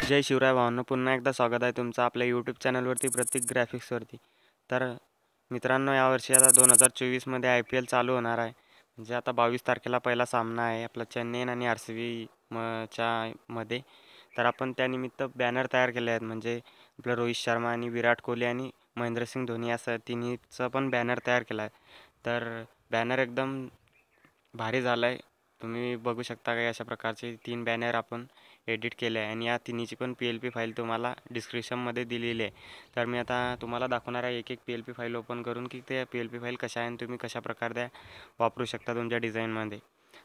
जय शिवराय भावांनो, पुन्हा एकदा स्वागत आहे तुमचं आपल्या यूट्यूब चॅनलवरती प्रतीक ग्राफिक्सवरती. तर मित्रांनो, यावर्षी आता 2024मध्ये IPL चालू होणार आहे. म्हणजे आता 22 तारखेला पहिला सामना आहे आपला चेन्नई आणि RCB च्या मध्ये. तर आपण त्यानिमित्त बॅनर तयार केले आहेत. म्हणजे आपलं रोहित शर्मा आणि विराट कोहली आणि महेंद्रसिंग धोनी असं तिन्हीचं पण बॅनर तयार केला आहे. तर बॅनर एकदम भारी झाला आहे. तुम्ही बघू शकता काही अशा प्रकारचे 3 बॅनर आपण एडिट केले आहे आणि या तिन्हीची पण PLP फाईल तुम्हाला डिस्क्रिप्शनमध्ये दिलेली आहे. तर मी आता तुम्हाला दाखवणार आहे एक PLP फाईल ओपन करून की ते PLP फाईल कशा आहे आणि तुम्ही कशा प्रकारे वापरू शकता तुमच्या डिझाईनमध्ये.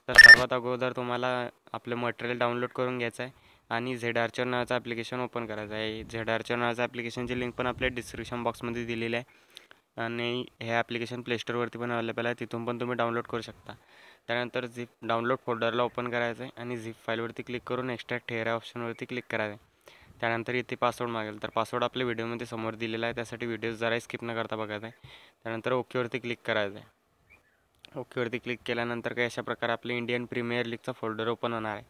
तर सर्वात अगोदर तुम्हाला आपलं मटेरियल डाउनलोड करून घ्यायचं आहे आणि ZArcher नावाचं ॲप्लिकेशन ओपन करायचं आहे. ZArcher नावाचं ॲप्लिकेशनची लिंक पण आपल्या डिस्क्रिप्शन बॉक्समध्ये दिलेली आहे आणि हे ॲप्लिकेशन प्लेस्टोरवरती पण अवेलेबल आहे, तिथून पण तुम्ही डाउनलोड करू शकता. त्यानंतर झिप डाउनलोड फोल्डरला ओपन करायचं आहे आणि झिप फाईलवरती क्लिक करून एक्स्ट्रॅक्ट हेअर ऑप्शनवरती क्लिक करायचं आहे. त्यानंतर इथे पासवर्ड मागेल, तर पासवर्ड आपल्या व्हिडिओमध्ये समोर दिलेला आहे, त्यासाठी व्हिडिओ जरा स्किप न करता बघायचा आहे. त्यानंतर ओकेवरती क्लिक करायचं आहे. ओकेवरती क्लिक केल्यानंतर काही अशा प्रकारे आपले इंडियन प्रीमियर लीगचा फोल्डर ओपन होणार आहे.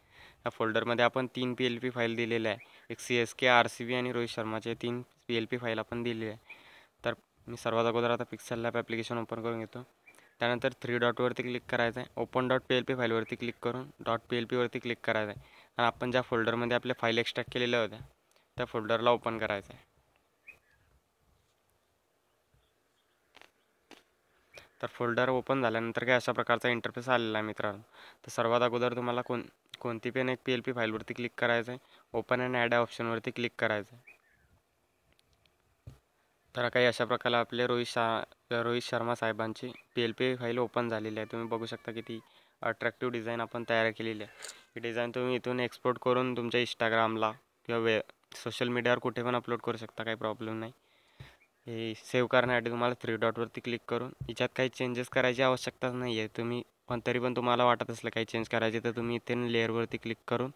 या फोल्डरमध्ये आपण 3 PLP फाईल दिलेल्या आहे. एक CSK, RCB आणि रोहित शर्माचे 3 PLP फाईल आपण दिलेली आहे. तर मी सर्वात अगोदर आता पिक्सल लॅब ॲप्लिकेशन ओपन करून घेतो. त्यानंतर 3 डॉटवरती क्लिक करायचं आहे. ओपन .plp फाईलवरती क्लिक करून .plp वरती क्लिक करायचं आहे आणि आपण ज्या फोल्डरमध्ये आपल्या फाईल एक्स्ट्रॅक्ट केलेल्या होत्या त्या फोल्डरला ओपन करायचं आहे. तर फोल्डर ओपन झाल्यानंतर काय अशा प्रकारचा इंटरफेस आलेला आहे मित्रांनो. तर सर्वात अगोदर तुम्हाला कोणती पण एक PLP फाईलवरती क्लिक करायचं आहे. ओपन अँड ॲड ऑप्शनवरती क्लिक करायचं आहे. तर काही अशा प्रकारे आपले रोहित शर्मा साहेबांची PLP फाईल ओपन झालेली आहे. तुम्ही बघू शकता किती अट्रॅक्टिव्ह डिझाईन आपण तयार केलेली आहे. ही डिझाईन तुम्ही इथून एक्सपोर्ट करून तुमच्या इंस्टाग्रामला किंवा सोशल मीडियावर कुठे पण अपलोड करू शकता, काही प्रॉब्लेम नाही. हे सेव्ह करण्यासाठी तुम्हाला 3 डॉटवरती क्लिक करून याच्यात काही चेंजेस करायची आवश्यकताच नाही आहे. तुम्ही पण तरी पण तुम्हाला वाटत असलं काही चेंज करायचे तर तुम्ही इथे लेअरवरती क्लिक करून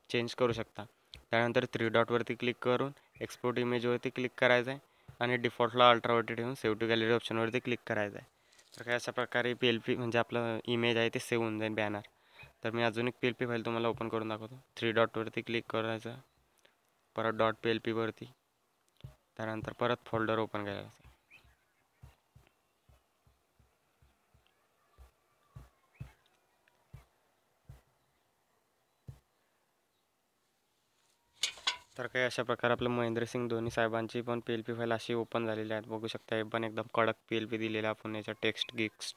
चेंज करू शकता. त्यानंतर 3 डॉटवरती क्लिक करून एक्सपोर्ट इमेजवरती क्लिक करायचं आहे आणि डिफॉल्टला अल्ट्रावरती ठेवून सेव्ह टू गॅलरी ऑप्शनवरती क्लिक करायचं आहे. तर काही अशा प्रकारे PLP म्हणजे आपलं इमेज आहे ते सेव्ह होऊन जाईल बॅनर. तर मी अजून एक PLP फाईल तुम्हाला ओपन करून दाखवतो. 3 डॉटवरती क्लिक करायचं, परत .plp वरती, त्यानंतर परत फोल्डर ओपन करायचं. तर काही अशा प्रकारे आपलं महेंद्रसिंग धोनी साहेबांची पण PLP फाईल अशी ओपन झालेली आहेत. बघू शकता हे पण एकदम कडक PLP दिलेला आपण याच्या टेक्स्ट गिक्स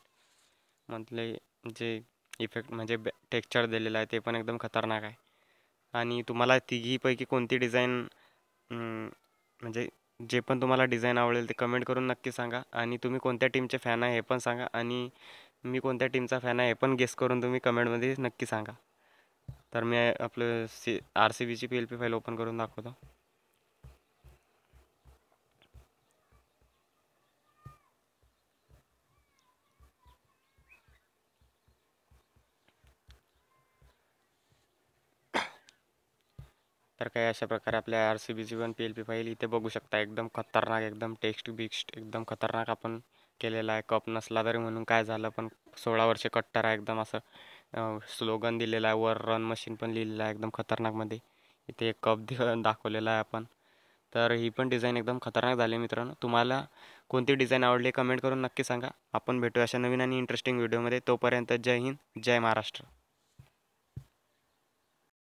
मधले जे इफेक्ट म्हणजे टेक्स्चर दिलेलं आहे ते पण एकदम खतरनाक आहे. आणि तुम्हाला तिघीपैकी कोणती डिझाईन म्हणजे जे पण तुम्हाला डिझाईन आवडेल ते कमेंट करून नक्की सांगा आणि तुम्ही कोणत्या टीमचे फॅन आहे हे पण सांगा आणि मी कोणत्या टीमचा फॅन आहे हे पण गेस करून तुम्ही कमेंटमध्ये नक्की सांगा. तर मी आपलं RCBची PLP फाईल ओपन करून दाखवतो. तर काही अशा प्रकारे आपल्या RCBची पण PLP फाईल इथे बघू शकता. एकदम खतरनाक, एकदम टेक्स्ट बिक्स्ट एकदम खतरनाक आपण केलेला आहे. कप नसला तरी म्हणून काय झालं, पण 16 वर्षे कट्टर आहे एकदम असं स्लोगन दिलेला आहे. वर रन मशीन पण लिहिलेलं आहे एकदम खतरनाकमध्ये. इथे एक कप दाखवलेला आहे आपण. तर ही पण डिझाईन एकदम खतरनाक झाली मित्रांनो. तुम्हाला कोणती डिझाईन आवडली कमेंट करून नक्की सांगा. आपण भेटू अशा नवीन आणि इंटरेस्टिंग व्हिडिओमध्ये. तोपर्यंत जय हिंद, जय महाराष्ट्र.